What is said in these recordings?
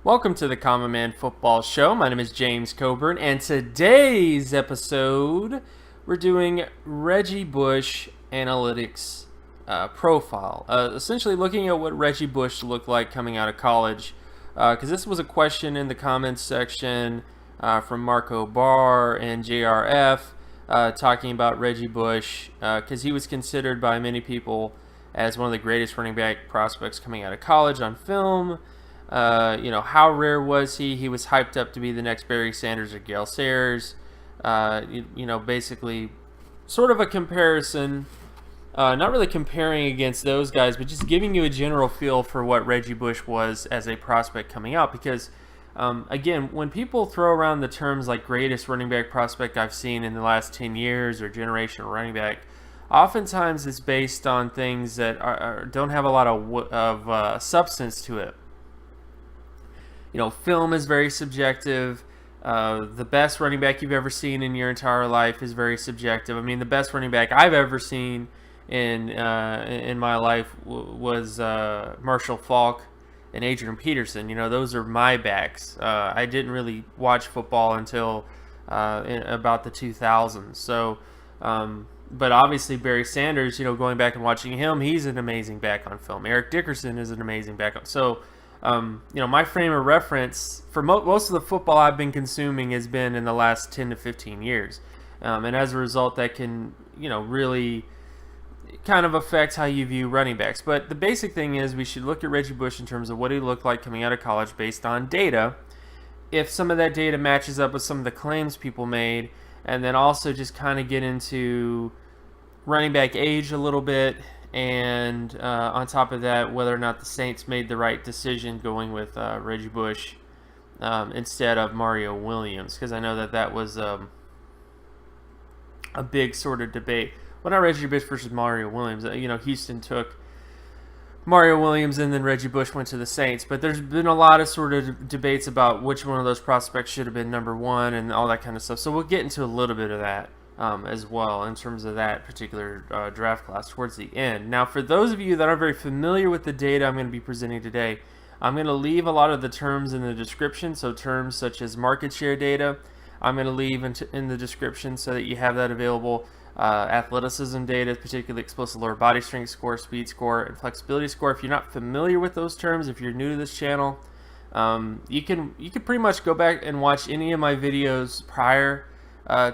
Welcome to the Common Man Football Show. My name is James Cobern, and today's episode, we're doing Reggie Bush analytics profile. Essentially looking at what Reggie Bush looked like coming out of college, because this was a question in the comments section from Marco Barr and JRF talking about Reggie Bush, because he was considered by many people as one of the greatest running back prospects coming out of college on film. How rare was he? He was hyped up to be the next Barry Sanders or Gale Sayers. Basically sort of a comparison, not really comparing against those guys, but just giving you a general feel for what Reggie Bush was as a prospect coming out. Because, again, when people throw around the terms like greatest running back prospect I've seen in the last 10 years or generational running back, oftentimes it's based on things that don't have a lot of substance to it. Film is very subjective. The best running back you've ever seen in your entire life is very subjective. I mean, the best running back I've ever seen in my life was Marshall Faulk and Adrian Peterson. Those are my backs. I didn't really watch football until about the 2000s. So, but obviously Barry Sanders, going back and watching him, he's an amazing back on film. Eric Dickerson is an amazing back on. So, my frame of reference for most of the football I've been consuming has been in the last 10 to 15 years. And as a result, that can, really kind of affect how you view running backs. But the basic thing is we should look at Reggie Bush in terms of what he looked like coming out of college based on data. If some of that data matches up with some of the claims people made, and then also just kind of get into running back age a little bit. And on top of that, whether or not the Saints made the right decision going with Reggie Bush instead of Mario Williams, because I know that was a big sort of debate. Well, not Reggie Bush versus Mario Williams. Houston took Mario Williams and then Reggie Bush went to the Saints. But there's been a lot of sort of debates about which one of those prospects should have been number one and all that kind of stuff. So we'll get into a little bit of that. As well in terms of that particular draft class towards the end. Now, for those of you that aren't very familiar with the data I'm going to be presenting today, I'm going to leave a lot of the terms in the description, so terms such as market share data, I'm going to leave in the description so that you have that available. Athleticism data, particularly explosive lower body strength score, speed score, and flexibility score. If you're not familiar with those terms, if you're new to this channel, you can pretty much go back and watch any of my videos prior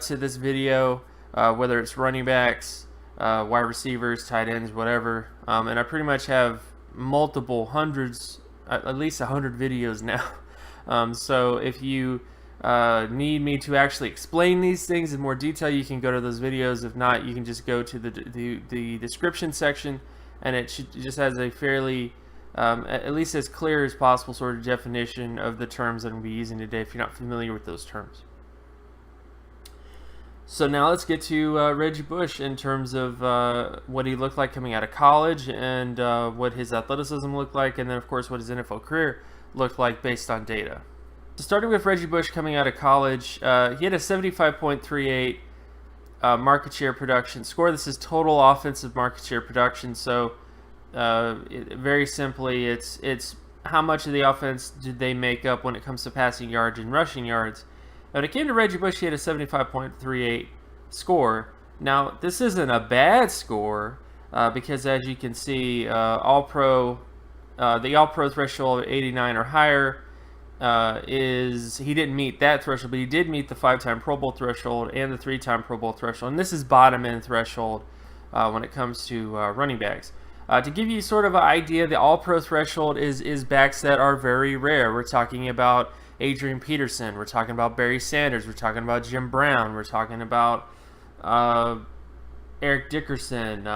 to this video, whether it's running backs, wide receivers, tight ends, whatever. And I pretty much have multiple hundreds, at least 100 videos now. So if you need me to actually explain these things in more detail, you can go to those videos. If not, you can just go to the description section, and it just has a fairly, at least as clear as possible, sort of definition of the terms that I'm going to be using today if you're not familiar with those terms. So now let's get to Reggie Bush in terms of what he looked like coming out of college and what his athleticism looked like, and then of course what his NFL career looked like based on data. So starting with Reggie Bush coming out of college, he had a 75.38 market share production score. This is total offensive market share production. So very simply, it's how much of the offense did they make up when it comes to passing yards and rushing yards. When it came to Reggie Bush, he had a 75.38 score. Now, this isn't a bad score because, as you can see, the All-Pro threshold of 89 or higher he didn't meet that threshold, but he did meet the 5-time Pro Bowl threshold and the 3-time Pro Bowl threshold. And this is bottom-end threshold when it comes to running backs. To give you sort of an idea, the All-Pro threshold is backs that are very rare. We're talking about Adrian Peterson, we're talking about Barry Sanders, we're talking about Jim Brown, we're talking about Eric Dickerson,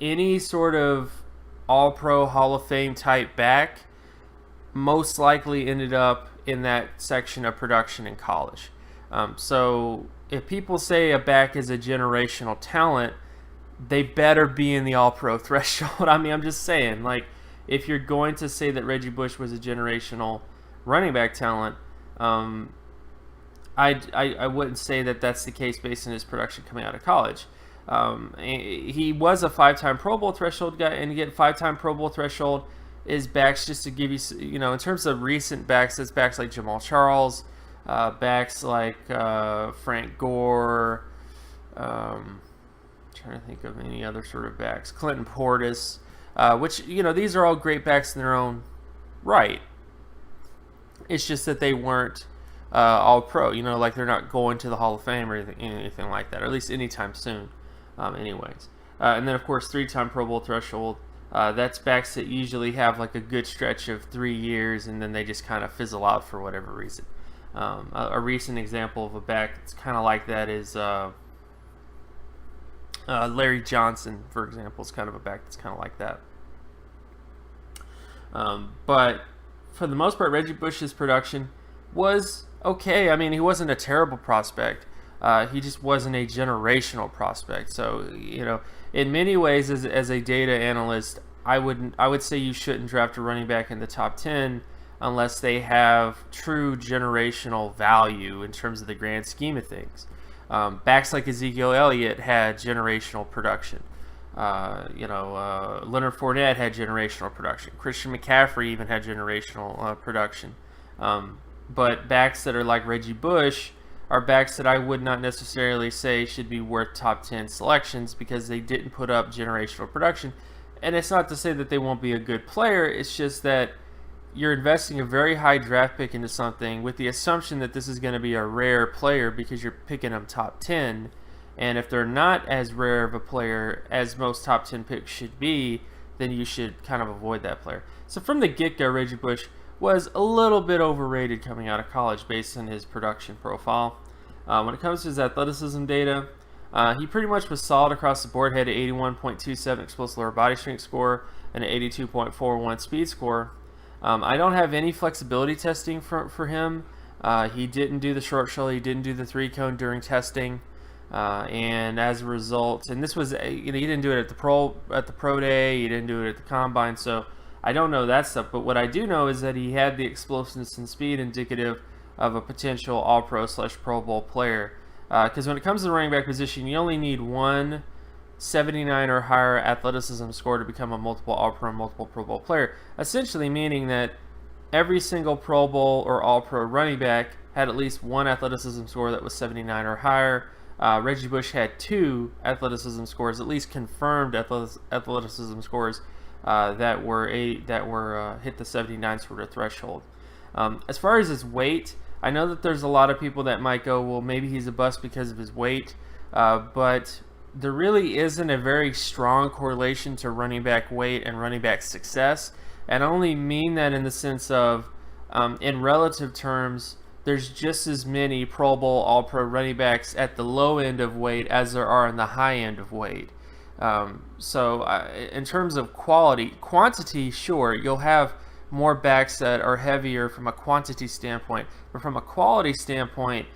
any sort of All-Pro Hall of Fame type back most likely ended up in that section of production in college. So if people say a back is a generational talent, they better be in the All-Pro threshold. I mean, I'm just saying, like, if you're going to say that Reggie Bush was a generational running back talent, I wouldn't say that that's the case based on his production coming out of college. He was a 5-time Pro Bowl threshold guy, and again, 5-time Pro Bowl threshold is backs, just to give you, in terms of recent backs, it's backs like Jamal Charles, backs like Frank Gore, trying to think of any other sort of backs, Clinton Portis, which, these are all great backs in their own right. It's just that they weren't all pro, like they're not going to the Hall of Fame or anything like that, or at least anytime soon, anyways. And then, of course, 3-time Pro Bowl threshold. That's backs that usually have like a good stretch of 3 years, and then they just kind of fizzle out for whatever reason. A recent example of a back that's kind of like that is Larry Johnson, for example, is kind of a back that's kind of like that. But for the most part, Reggie Bush's production was okay. I mean, he wasn't a terrible prospect. He just wasn't a generational prospect. So, in many ways, as a data analyst, I would say you shouldn't draft a running back in the top 10 unless they have true generational value in terms of the grand scheme of things. Backs like Ezekiel Elliott had generational production. Leonard Fournette had generational production. Christian McCaffrey even had generational production. But backs that are like Reggie Bush are backs that I would not necessarily say should be worth top 10 selections because they didn't put up generational production. And it's not to say that they won't be a good player. It's just that you're investing a very high draft pick into something with the assumption that this is going to be a rare player because you're picking them top 10. And if they're not as rare of a player as most top 10 picks should be, then you should kind of avoid that player. So from the get-go, Reggie Bush was a little bit overrated coming out of college based on his production profile. When it comes to his athleticism data, he pretty much was solid across the board. Had an 81.27 explosive lower body strength score and an 82.41 speed score. I don't have any flexibility testing for him. He didn't do the short shuttle. He didn't do the 3-cone during testing. And as a result, and this was, he didn't do it at the pro day. He didn't do it at the combine. So I don't know that stuff. But what I do know is that he had the explosiveness and speed indicative of a potential All-Pro / Pro Bowl player. Because when it comes to the running back position, you only need one 79 or higher athleticism score to become a multiple All-Pro and multiple Pro Bowl player. Essentially meaning that every single Pro Bowl or All-Pro running back had at least one athleticism score that was 79 or higher. Reggie Bush had 2 athleticism scores, at least confirmed athleticism scores that were hit the 79 sort of threshold. As far as his weight, I know that there's a lot of people that might go, well, maybe he's a bust because of his weight, but there really isn't a very strong correlation to running back weight and running back success. And I only mean that in the sense of, in relative terms, there's just as many Pro Bowl, All-Pro running backs at the low end of weight as there are in the high end of weight. So in terms of quantity, sure, you'll have more backs that are heavier from a quantity standpoint, but from a quality standpoint,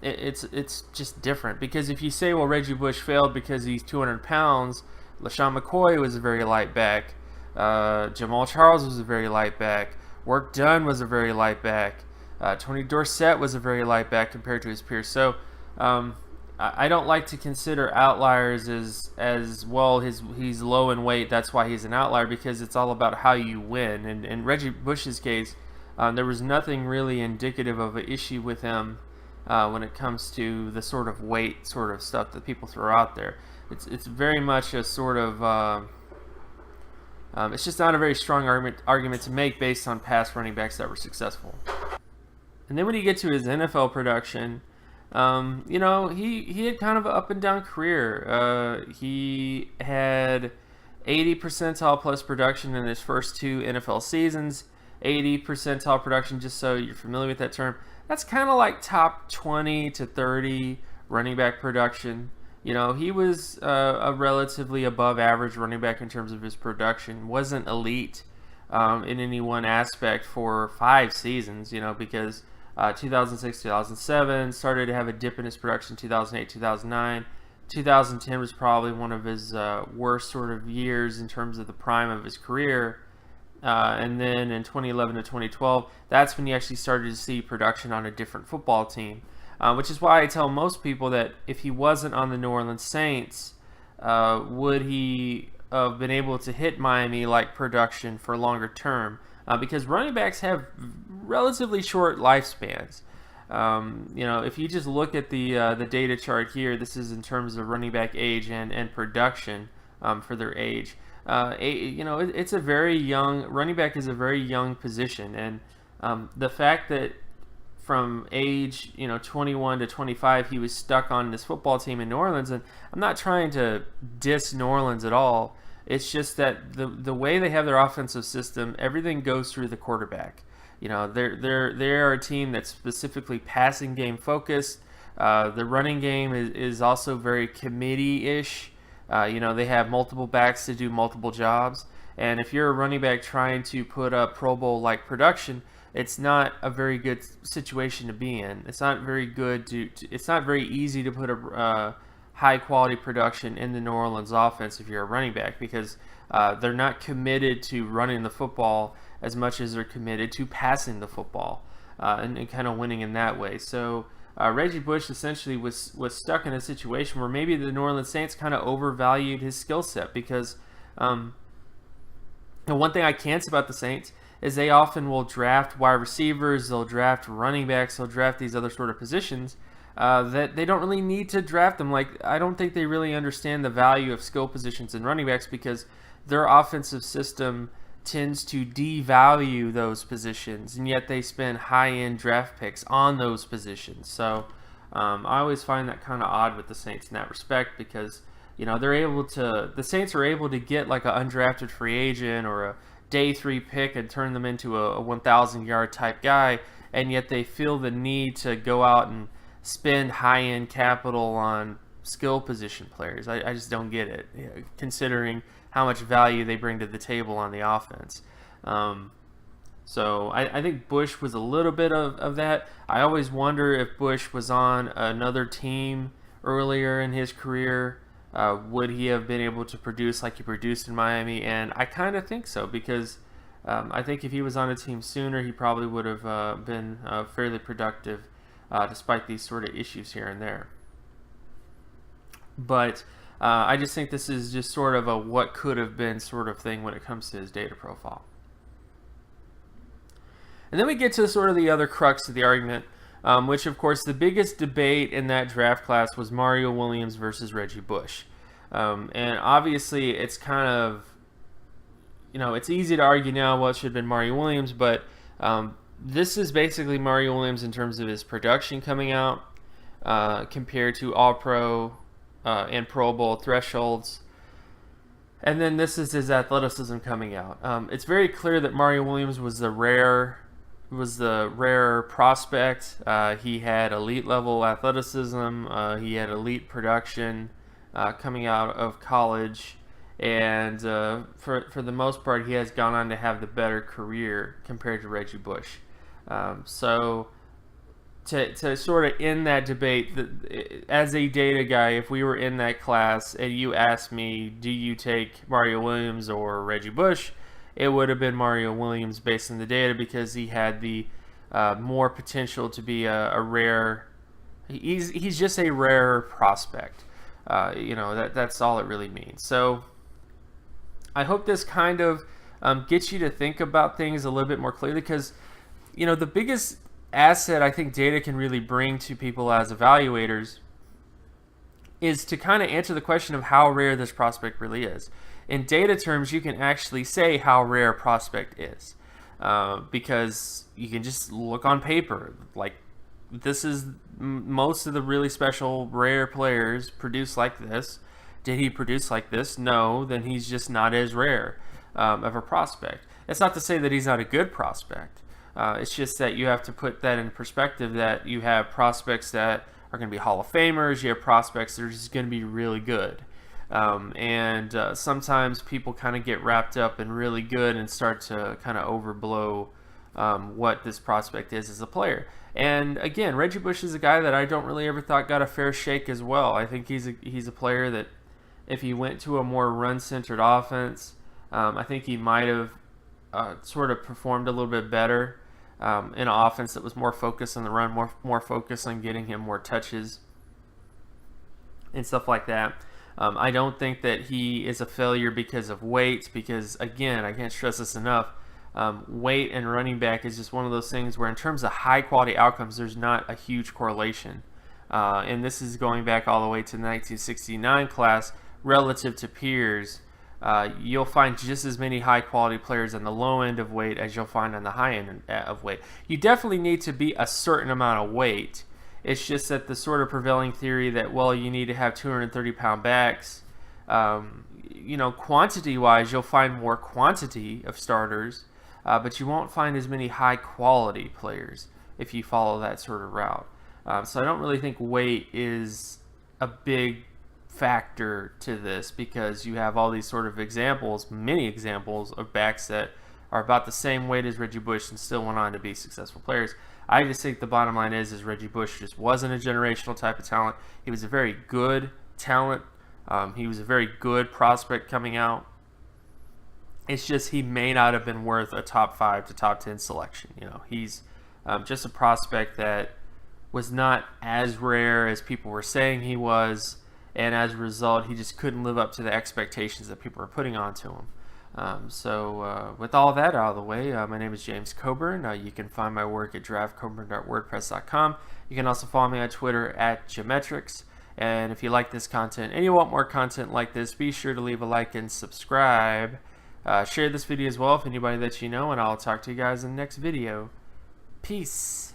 it's just different. Because if you say, well, Reggie Bush failed because he's 200 pounds, LaShawn McCoy was a very light back, Jamal Charles was a very light back, Work Done was a very light back, Tony Dorsett was a very light back compared to his peers. So I don't like to consider outliers as well. He's low in weight, that's why he's an outlier, because it's all about how you win. And in Reggie Bush's case, there was nothing really indicative of an issue with him when it comes to the sort of weight sort of stuff that people throw out there. It's very much a sort of it's just not a very strong argument to make based on past running backs that were successful. And then when you get to his NFL production, he had kind of an up and down career. He had 80 percentile plus production in his first 2 NFL seasons. 80 percentile production, just so you're familiar with that term, that's kind of like top 20 to 30 running back production. He was a relatively above average running back in terms of his production. Wasn't elite in any one aspect for 5 seasons, because 2006, 2007, started to have a dip in his production 2008, 2009. 2010 was probably one of his worst sort of years in terms of the prime of his career. And then in 2011 to 2012, that's when you actually started to see production on a different football team. Which is why I tell most people that if he wasn't on the New Orleans Saints, would he of being able to hit Miami-like production for longer term, because running backs have relatively short lifespans. If you just look at the data chart here, this is in terms of running back age and production for their age. It's a very young running back is a very young position, and the fact that from age 21 to 25 he was stuck on this football team in New Orleans, and I'm not trying to diss New Orleans at all. It's just that the way they have their offensive system, everything goes through the quarterback. They're a team that's specifically passing game focused. The running game is also very committee-ish. They have multiple backs to do multiple jobs. And if you're a running back trying to put up Pro Bowl-like production, it's not a very good situation to be in. It's not very good it's not very easy to put a high-quality production in the New Orleans offense if you're a running back, because they're not committed to running the football as much as they're committed to passing the football and kind of winning in that way. So Reggie Bush essentially was stuck in a situation where maybe the New Orleans Saints kind of overvalued his skill set, because and one thing I can't say about the Saints is they often will draft wide receivers, they'll draft running backs, they'll draft these other sort of positions that they don't really need to draft them. Like, I don't think they really understand the value of skill positions in running backs, because their offensive system tends to devalue those positions, and yet they spend high-end draft picks on those positions. So I always find that kind of odd with the Saints in that respect, because the Saints are able to get like an undrafted free agent or a day 3 pick and turn them into a 1,000-yard type guy, and yet they feel the need to go out and spend high-end capital on skill position players. I just don't get it, considering how much value they bring to the table on the offense. So I think Bush was a little bit of that. I always wonder if Bush was on another team earlier in his career, would he have been able to produce like he produced in Miami? And I kind of think so, because I think if he was on a team sooner, he probably would have been fairly productive despite these sort of issues here and there. But I just think this is just sort of a what could have been sort of thing when it comes to his data profile. And then we get to sort of the other crux of the argument, which of course the biggest debate in that draft class was Mario Williams versus Reggie Bush. And obviously it's kind of, it's easy to argue now, well, it should have been Mario Williams, but this is basically Mario Williams in terms of his production coming out compared to All-Pro and Pro Bowl thresholds. And then this is his athleticism coming out. It's very clear that Mario Williams was the rare prospect. He had elite level athleticism. He had elite production coming out of college, and for the most part, he has gone on to have the better career compared to Reggie Bush. So to sort of end that debate, as a data guy, if we were in that class and you asked me, do you take Mario Williams or Reggie Bush, it would have been Mario Williams based on the data, because he had the more potential to be a rare. He's just a rare prospect. That's all it really means. So I hope this kind of gets you to think about things a little bit more clearly, because the biggest asset I think data can really bring to people as evaluators is to kind of answer the question of how rare this prospect really is. In data terms, you can actually say how rare a prospect is, because you can just look on paper. Like, this is most of the really special rare players produce like this. Did he produce like this? No, then he's just not as rare of a prospect. That's not to say that he's not a good prospect. It's just that you have to put that in perspective, that you have prospects that are going to be Hall of Famers. You have prospects that are just going to be really good. And sometimes people kind of get wrapped up in really good and start to kind of overblow what this prospect is as a player. And again, Reggie Bush is a guy that I don't really ever thought got a fair shake as well. I think he's a player that if he went to a more run-centered offense, I think he might have sort of performed a little bit better in an offense that was more focused on the run, more focused on getting him more touches and stuff like that. I don't think that he is a failure because of weight, because, again, I can't stress this enough. Weight and running back is just one of those things where in terms of high quality outcomes, there's not a huge correlation. And this is going back all the way to the 1969 class relative to peers. You'll find just as many high quality players on the low end of weight as you'll find on the high end of weight. You definitely need to be a certain amount of weight. It's just that the sort of prevailing theory that, well, you need to have 230-pound backs, quantity-wise, you'll find more quantity of starters, but you won't find as many high-quality players if you follow that sort of route. So I don't really think weight is a big factor to this, because you have all these sort of examples, many examples of backs that are about the same weight as Reggie Bush and still went on to be successful players. I just think the bottom line is Reggie Bush just wasn't a generational type of talent. He was a very good talent. He was a very good prospect coming out. It's just he may not have been worth a top 5 to top 10 selection. He's just a prospect that was not as rare as people were saying he was, and as a result, he just couldn't live up to the expectations that people were putting onto him. With all that out of the way, my name is James Cobern. You can find my work at draftcoburn.wordpress.com. You can also follow me on Twitter at Geometrics. And if you like this content and you want more content like this, be sure to leave a like and subscribe. Share this video as well with anybody that you know, and I'll talk to you guys in the next video. Peace.